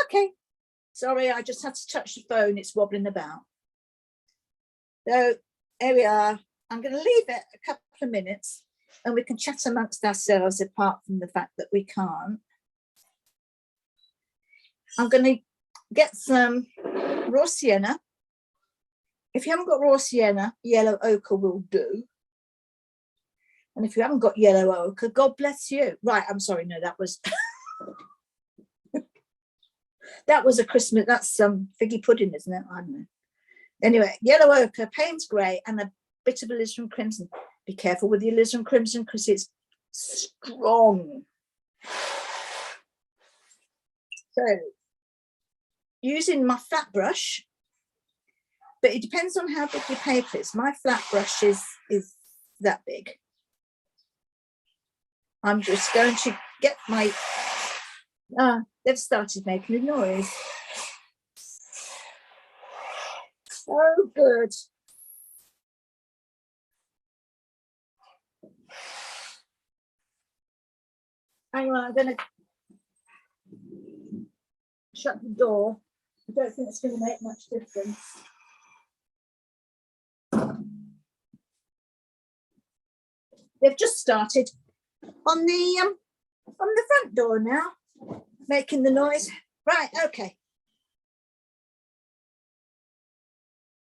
Okay, sorry, I just had to touch the phone. It's wobbling about. So there we are. I'm going to leave it a couple of minutes and we can chat amongst ourselves apart from the fact that we can't. I'm going to get some raw sienna. If you haven't got raw sienna, yellow ochre will do. And if you haven't got yellow ochre, God bless you. Right, I'm sorry, no, that was that was a Christmas, that's some figgy pudding, isn't it? I don't know. Anyway, yellow ochre, Payne's grey, and a bit of alizarin crimson. Be careful with the alizarin crimson because it's strong. So, using my flat brush, but it depends on how big your paper is. My flat brush is that big. I'm just going to get my, they've started making a noise. So good. Hang on, I'm going to shut the door. I don't think it's going to make much difference. They've just started on the front door now, making the noise. Right, okay.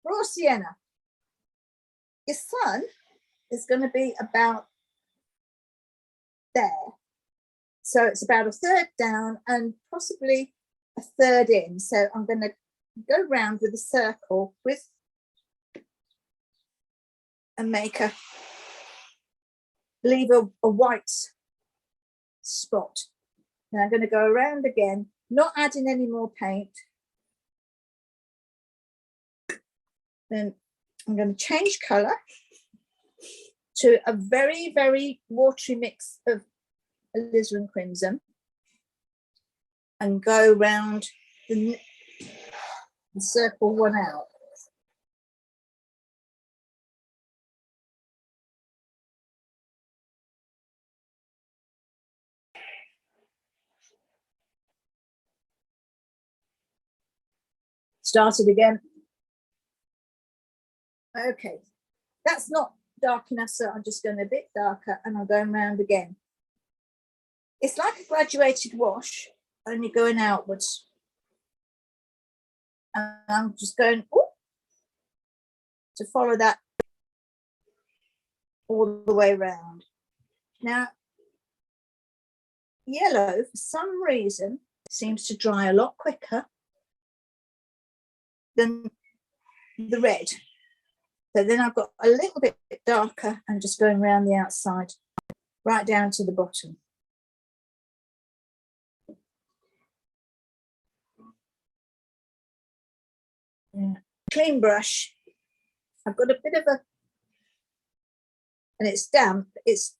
Raw sienna. Your sun is going to be about there. So it's about a third down and possibly a third in. So I'm going to go round with a circle with and make leave a white spot. Now I'm going to go around again, not adding any more paint. Then I'm going to change colour to a very, very watery mix of alizarin crimson and go round the circle one out. Started again. Okay, that's not dark enough, so I'm just going a bit darker and I'm going round again. It's like a graduated wash, only going outwards. And I'm just going to follow that all the way around. Now, yellow, for some reason, seems to dry a lot quicker than the red. So then I've got a little bit darker and just going around the outside, right down to the bottom. Yeah. Clean brush. I've got a bit of a, and it's damp, it's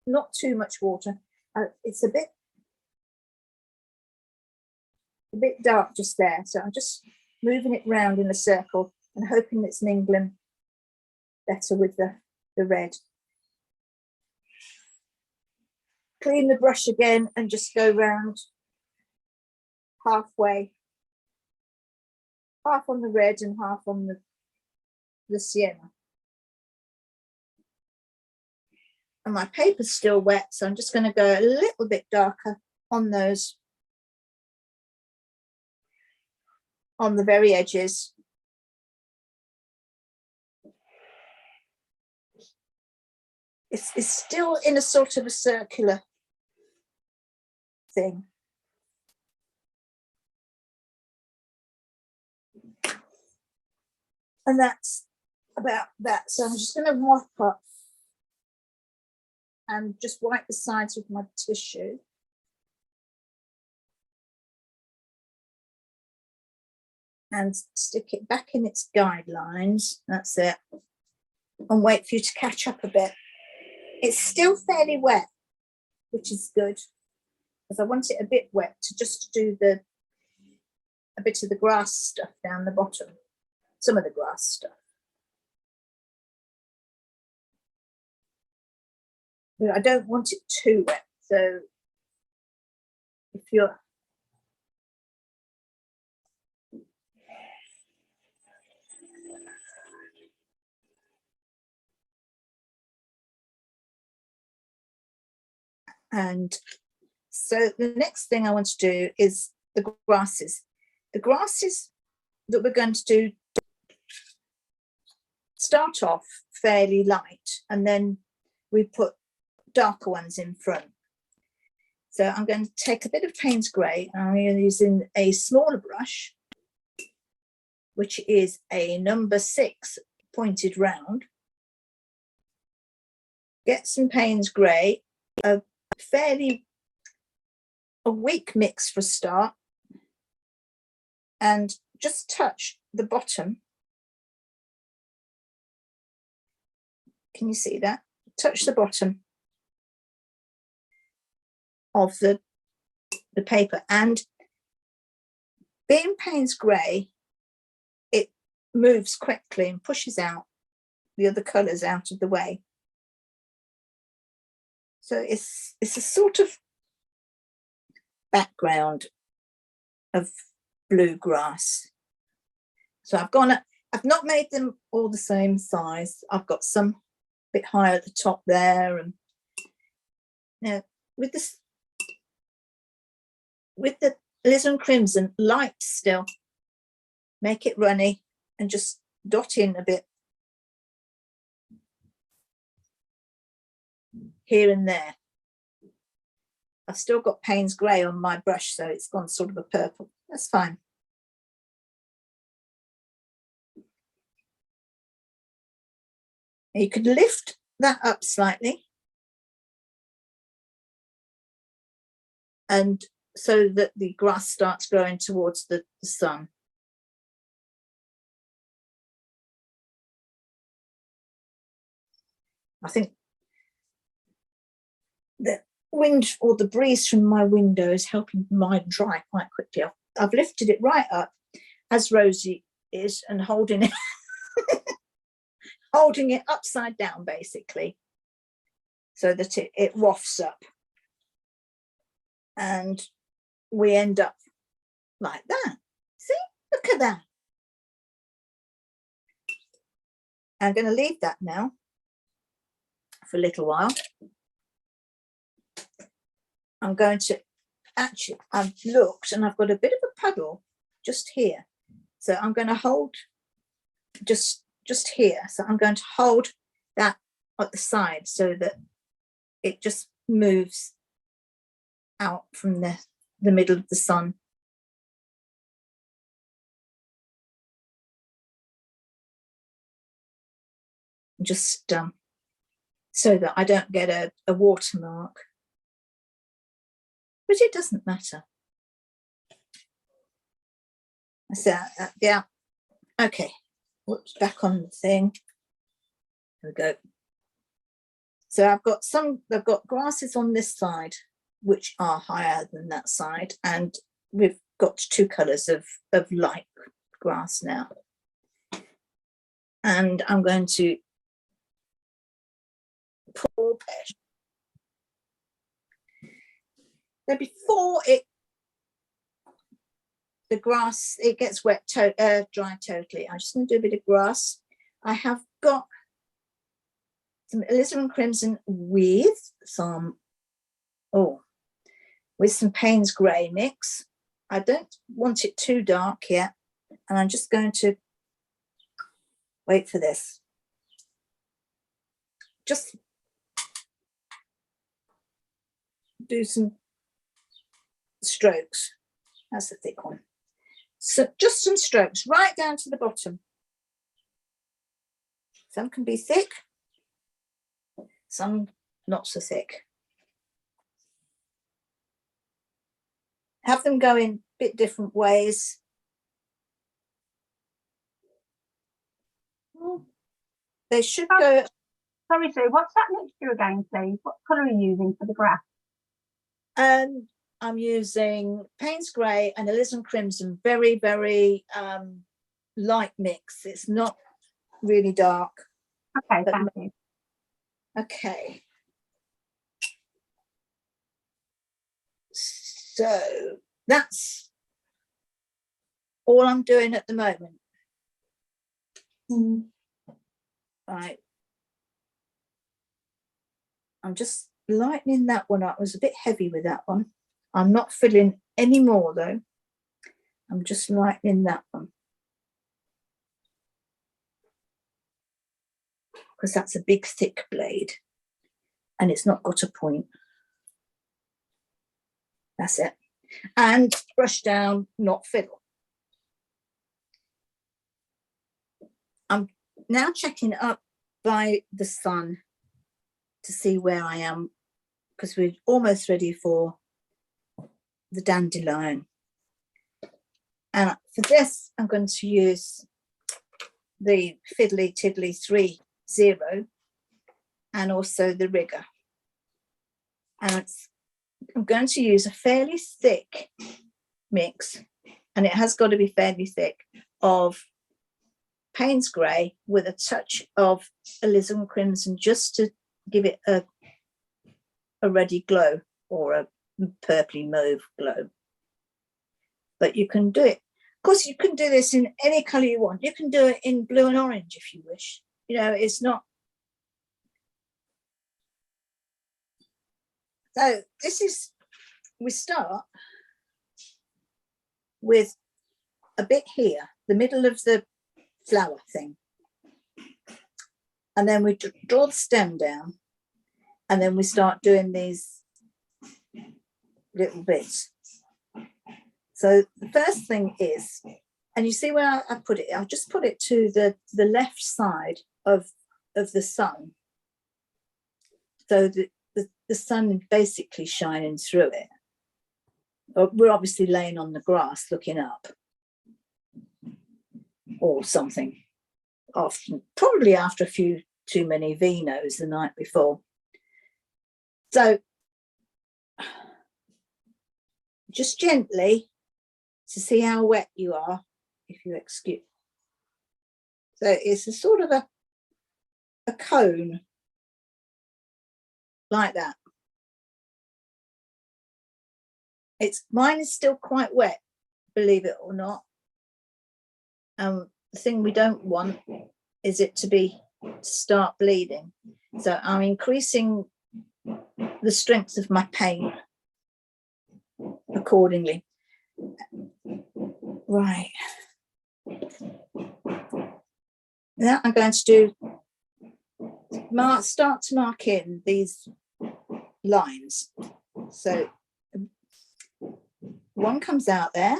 not too much water. It's a bit dark just there. So I'm just moving it round in a circle and hoping it's mingling better with the red. Clean the brush again and just go round halfway, half on the red and half on the sienna. And my paper's still wet, so I'm just going to go a little bit darker on those, on the very edges. It's still in a sort of a circular thing. And that's about that. So I'm just going to mop up and just wipe the sides with my tissue. And stick it back in its guidelines. That's it. And wait for you to catch up a bit. It's still fairly wet, which is good, because I want it a bit wet to just do a bit of the grass stuff down the bottom, some of the grass stuff. But I don't want it too wet, so if you're And so the next thing I want to do is the grasses. The grasses that we're going to do start off fairly light, and then we put darker ones in front. So I'm going to take a bit of Payne's Grey, and I'm using a smaller brush, which is a number 6 pointed round. Get some Payne's Grey, a weak mix for a start, and just touch the bottom. Can you see that? Touch the bottom of the paper, and being Payne's Grey, it moves quickly and pushes out the other colours out of the way. So it's a sort of background of bluegrass. So I've not made them all the same size. I've got some a bit higher at the top there, and now with the alizarin crimson light still, make it runny and just dot in a bit here and there. I've still got Payne's Grey on my brush, so it's gone sort of a purple. That's fine. You could lift that up slightly, and so that the grass starts growing towards the sun. I think the wind or the breeze from my window is helping mine dry quite quickly. I've lifted it right up, as Rosie is, and holding it holding it upside down basically, so that it wafts up, and we end up like that. See, look at that. I'm going to leave that now for a little while. I'm going to actually, I've looked and I've got a bit of a puddle just here, so I'm going to hold just here. So I'm going to hold that at the side so that it just moves out from the middle of the sun. Just so that I don't get a watermark, but it doesn't matter. So yeah, okay, whoops, back on the thing. There we go. So I've got grasses on this side which are higher than that side, and we've got 2 colours of light grass now, and I'm going to pull it. Now before the grass gets wet, dry totally, I'm just going to do a bit of grass. I have got some alizarin crimson with some Payne's Grey mix. I don't want it too dark yet, and I'm just going to wait for this. Just do some strokes. That's the thick one. So just some strokes right down to the bottom. Some can be thick, some not so thick. Have them go in a bit different ways. They should go. Sorry, Sue, what's that mixture again, please? What colour are you using for the grass? I'm using Payne's Grey and alizarin crimson, very, very light mix. It's not really dark. Okay, thank you. Okay. So that's all I'm doing at the moment. Right. I'm just lightening that one up. It was a bit heavy with that one. I'm not filling any more though. I'm just lightening that one, because that's a big thick blade and it's not got a point. That's it. And brush down, not fiddle. I'm now checking up by the sun to see where I am, because we're almost ready for the dandelion. And for this, I'm going to use the Fiddly Tiddly 3.0 and also the rigger. And I'm going to use a fairly thick mix, and it has got to be fairly thick, of Payne's Grey with a touch of alizarin crimson, just to give it a ruddy glow or a purpley mauve glow. But you can do it. Of course, you can do this in any colour you want. You can do it in blue and orange if you wish. You know, it's not. So this is, we start with a bit here, the middle of the flower thing. And then we draw the stem down, and then we start doing these little bits. So the first thing is, and you see where I put it, I've just put it to the left side of the sun. So the sun basically shining through it. We're obviously laying on the grass looking up or something, often, probably after a few too many vinos the night before. So just gently, to see how wet you are, if you excuse. So it's a sort of a cone like that. Mine is still quite wet, believe it or not. The thing we don't want is it to start bleeding. So I'm increasing the strength of my paint accordingly. Right. Now I'm going to start to mark in these lines. So one comes out there,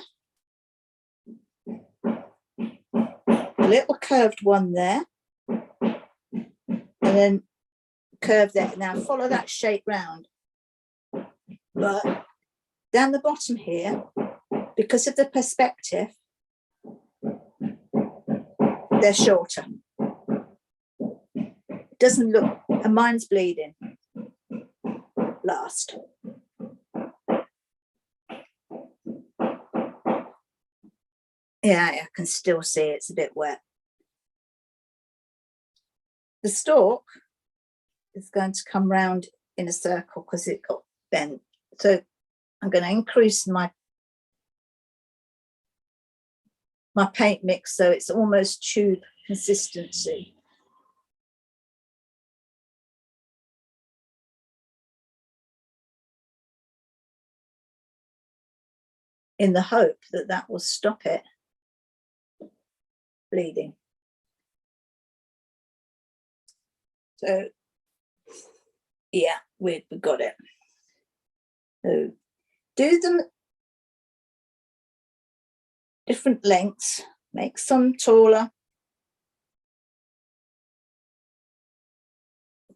a little curved one there, and then curve there. Now follow that shape round. But down the bottom here, because of the perspective, they're shorter. It doesn't look, and mine's bleeding last. Yeah, I can still see it's a bit wet. The stalk is going to come round in a circle because it got bent. So I'm going to increase my paint mix so it's almost tube consistency. In the hope that that will stop it bleeding. So yeah, we got it. So do them different lengths, make some taller,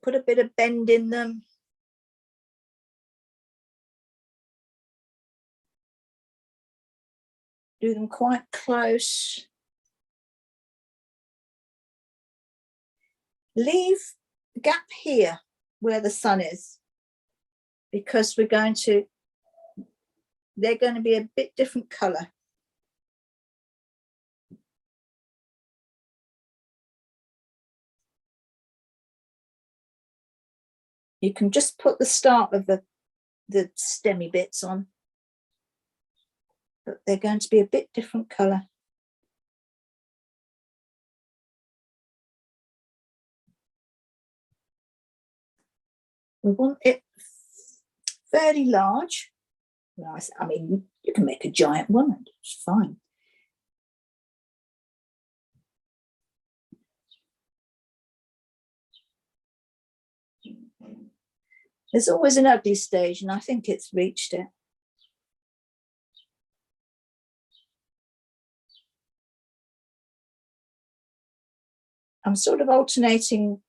put a bit of bend in them. Do them quite close. Leave a gap here where the sun is, because they're going to be a bit different colour. You can just put the start of the stemmy bits on, but they're going to be a bit different colour. We want it fairly large. Nice. I mean, you can make a giant one and it's fine. There's always an ugly stage, and I think it's reached it. I'm sort of alternating,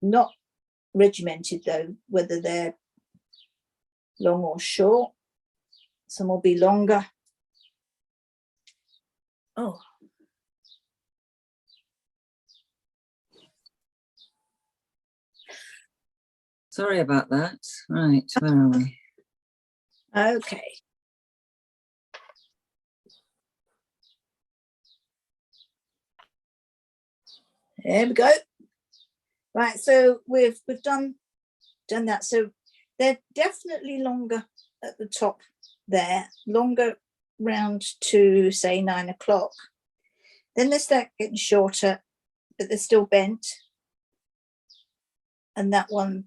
not regimented though, whether they're long or short. Some will be longer. Oh. Sorry about that. Right, where are we? Okay. There we go. Right, so we've done that. So they're definitely longer at the top there, longer round to say 9 o'clock. Then they start getting shorter, but they're still bent. And that one,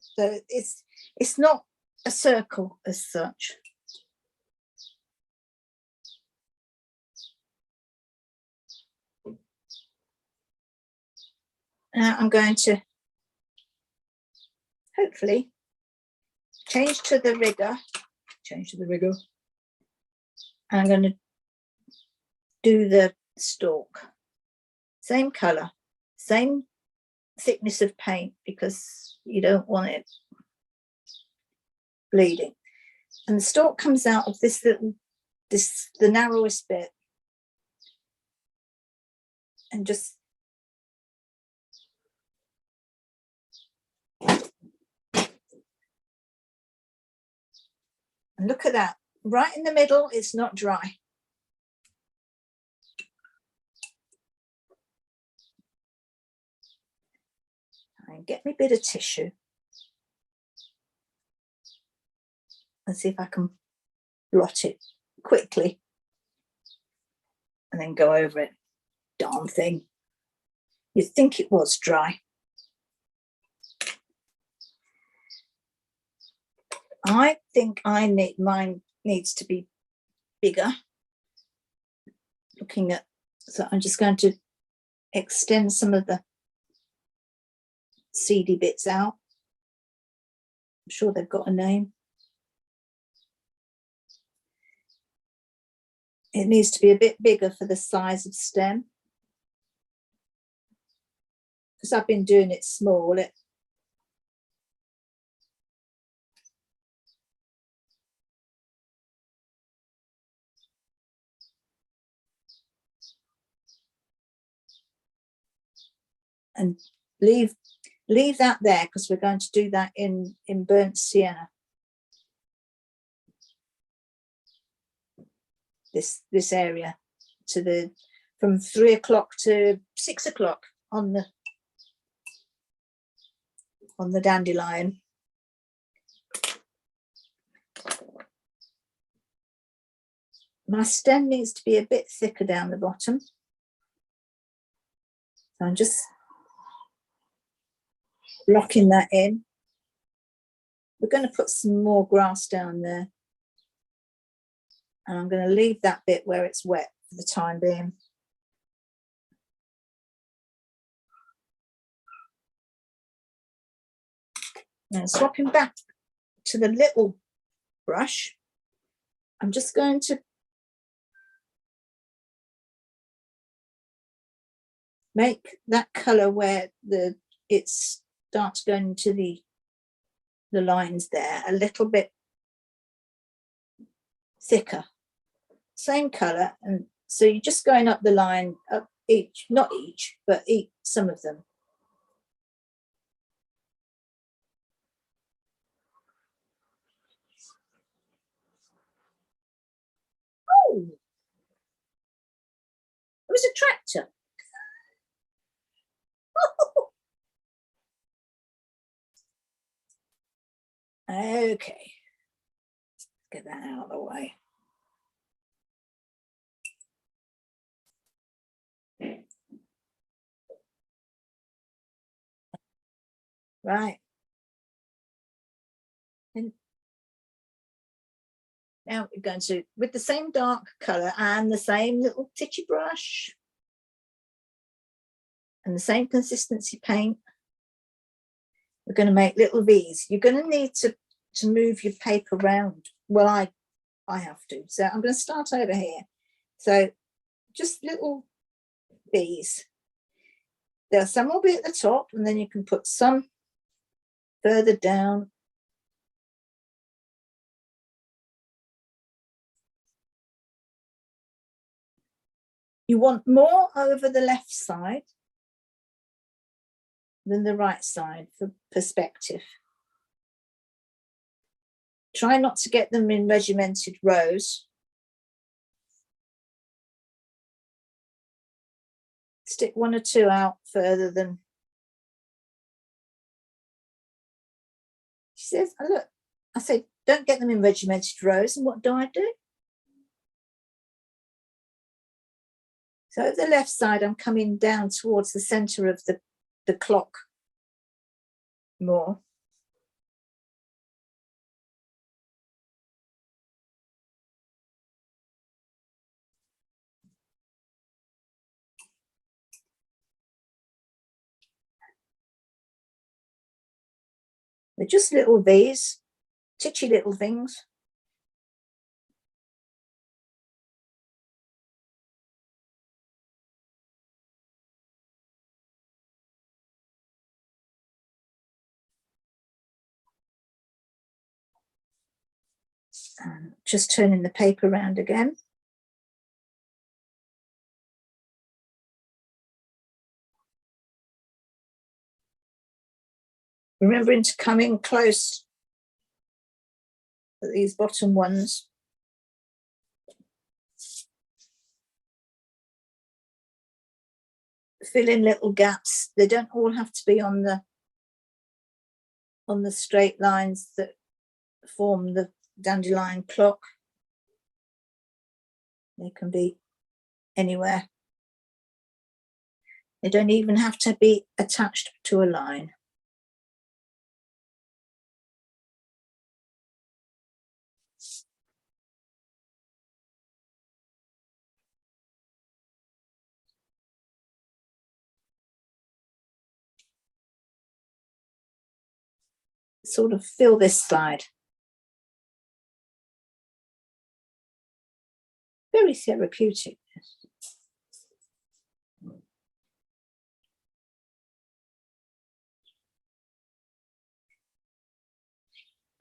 so it's not a circle as such. Now I'm going to hopefully change to the rigger. And I'm going to do the stalk. Same colour, same thickness of paint, because you don't want it bleeding. And the stalk comes out of this little, the narrowest bit, and just and look at that, right in the middle. It's not dry. And get me a bit of tissue and see if I can blot it quickly and then go over it. Darn thing. You'd think it was dry. I think mine needs to be bigger. Looking at, so I'm just going to extend some of the seedy bits out. I'm sure they've got a name. It needs to be a bit bigger for the size of stem, because I've been doing it small. And leave that there, because we're going to do that in burnt sienna. This area to the from 3 o'clock to 6 o'clock on the dandelion. My stem needs to be a bit thicker down the bottom. So I'm just blocking that in. We're going to put some more grass down there. And I'm going to leave that bit where it's wet for the time being. Now swapping back to the little brush, I'm just going to make that colour where it starts going to the lines there a little bit thicker. Same colour, and so you're just going up the line, up each, not each, but some of them. Oh, it was a tractor. Okay, let's get that out of the way. Right. And now we're going to, with the same dark colour and the same little titchy brush and the same consistency paint, we're going to make little V's. You're going to need to move your paper around. Well, I have to. So I'm going to start over here. So just little V's. There, some will be at the top, and then you can put some further down. You want more over the left side than the right side for perspective. Try not to get them in regimented rows. Stick one or two out further than. She says, oh, look, I say, don't get them in regimented rows. And what do? So at the left side, I'm coming down towards the center of the clock more. They're just little V's, titchy little things. And just turning the paper around again. Remembering to come in close at these bottom ones. Fill in little gaps. They don't all have to be on the straight lines that form the dandelion clock. They can be anywhere. They don't even have to be attached to a line. Sort of fill this side. Very therapeutic.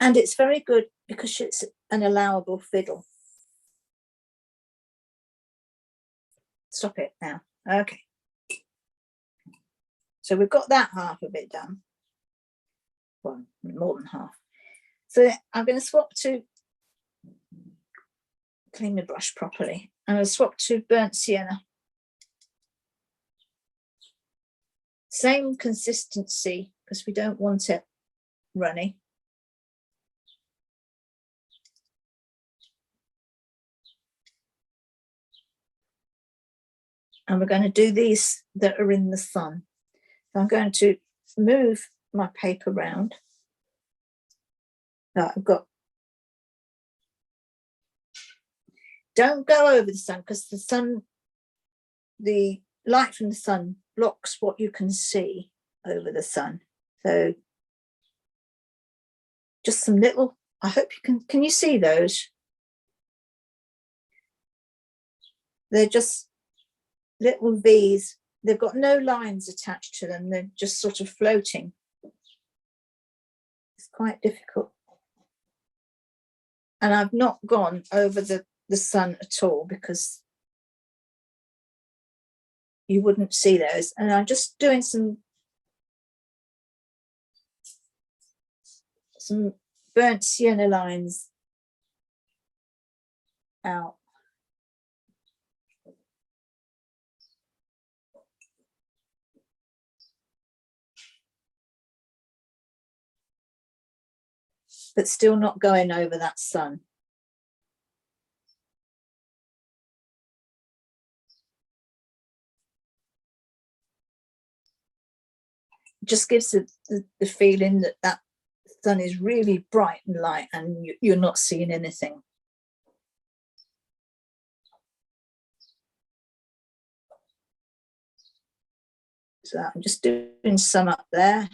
And it's very good because it's an allowable fiddle. Stop it now. Okay. So we've got that half of it done. Well, more than half. So I'm going to swap to, clean the brush properly. I'm going to swap to burnt sienna. Same consistency because we don't want it runny. And we're going to do these that are in the sun. So I'm going to move my paper around. Now I've got, don't go over the sun because the light from the sun blocks what you can see over the sun. So just some little, I hope you can you see those? They're just little V's. They've got no lines attached to them. They're just sort of floating. It's quite difficult. And I've not gone over the sun at all because you wouldn't see those. And I'm just doing some burnt sienna lines out. But still not going over that sun. just gives the feeling that that sun is really bright and light and you're not seeing anything. So I'm just doing some up there.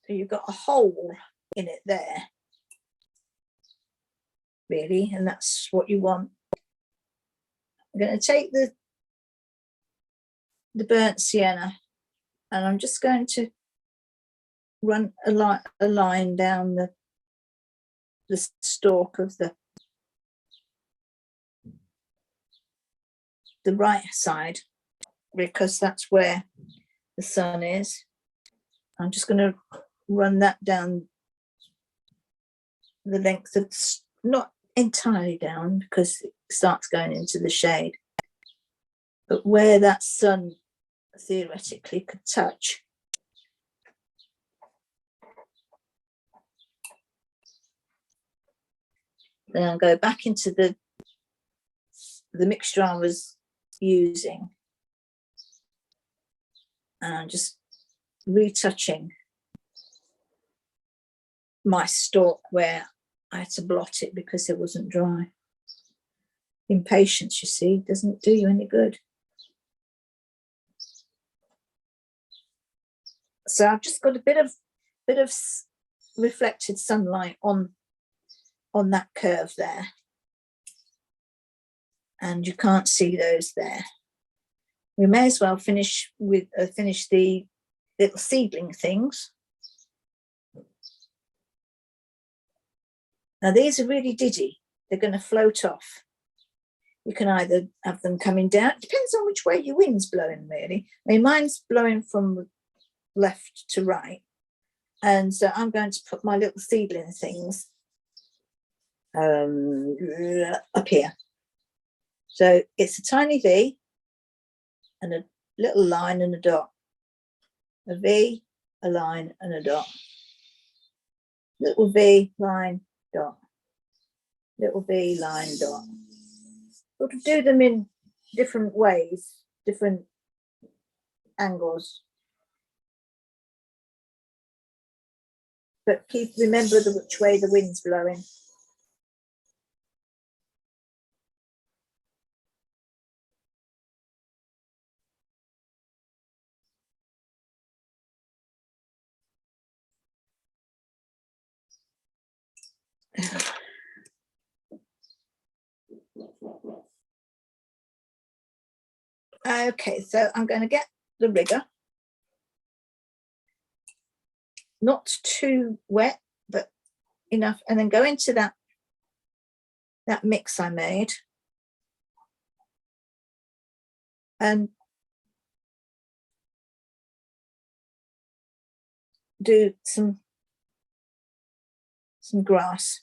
So you've got a hole in it there, really, and that's what you want. I'm going to take the burnt sienna and I'm just going to run a line down the stalk of the right side, because that's where the sun is. I'm just going to run that down the length of, not entirely down because it starts going into the shade, but where that sun theoretically could touch. Then I'll go back into the mixture I was using, and I'm just retouching my stalk where I had to blot it because it wasn't dry. Impatience, you see, doesn't do you any good. So I've just got a bit of reflected sunlight on that curve there, and you can't see those there. We may as well finish with finish the little seedling things. Now these are really diddy, they're going to float off. You can either have them coming down, it depends on which way your wind's blowing, really. I mean, mine's blowing from left to right, and so I'm going to put my little seedling things up here. So it's a tiny V and a little line and a dot. A V, a line and a dot. Little V, line, dot. Little V, line, dot. Sort of do them in different ways, different angles. But remember which way the wind's blowing. Okay, so I'm going to get the rigger, not too wet, but enough, and then go into that mix I made, and do some grass.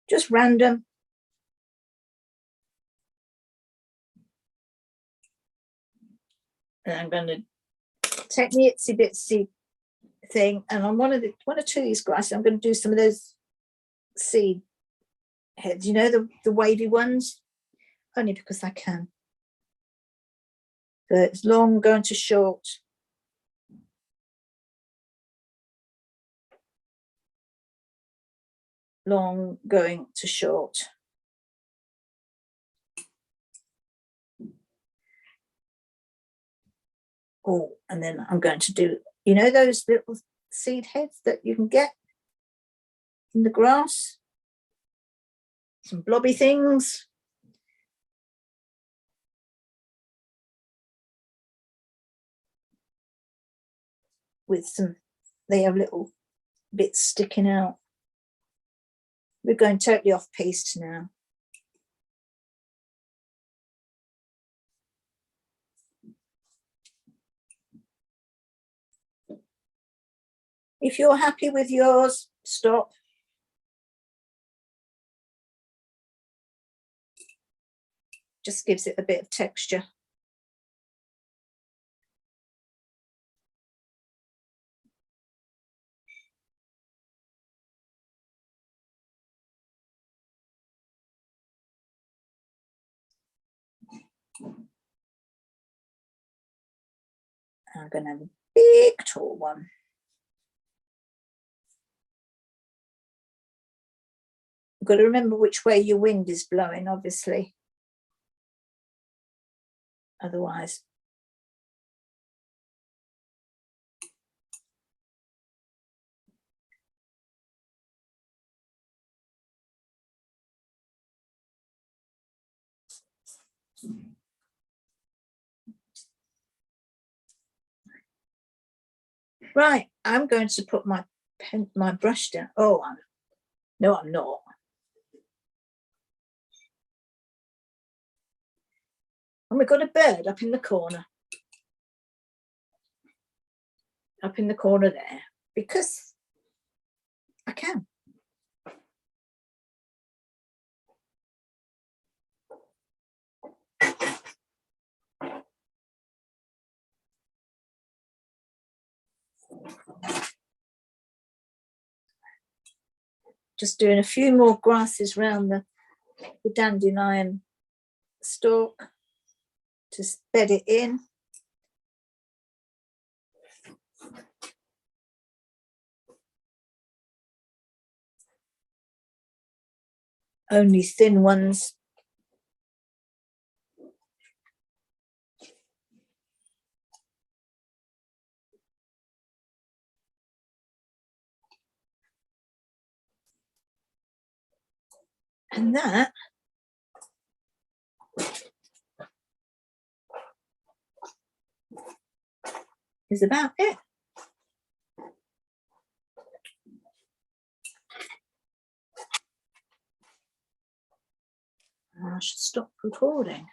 Just random. And I'm going to take the itsy bitsy thing, and on one or two of these grasses, I'm going to do some of those seed heads, you know, the wavy ones, only because I can. So it's long going to short. Long going to short. Oh, and then I'm going to do, you know, those little seed heads that you can get in the grass? Some blobby things. With some, they have little bits sticking out. We're going totally off piste now. If you're happy with yours, stop. Just gives it a bit of texture. I'm going to have a big tall one. You've got to remember which way your wind is blowing, obviously. Otherwise. Right, I'm going to put my brush down. Oh, no, I'm not. And we've got a bird up in the corner. Up in the corner there, because I can. Just doing a few more grasses around the dandelion stalk to bed it in. Only thin ones. And that is about it. I should stop recording.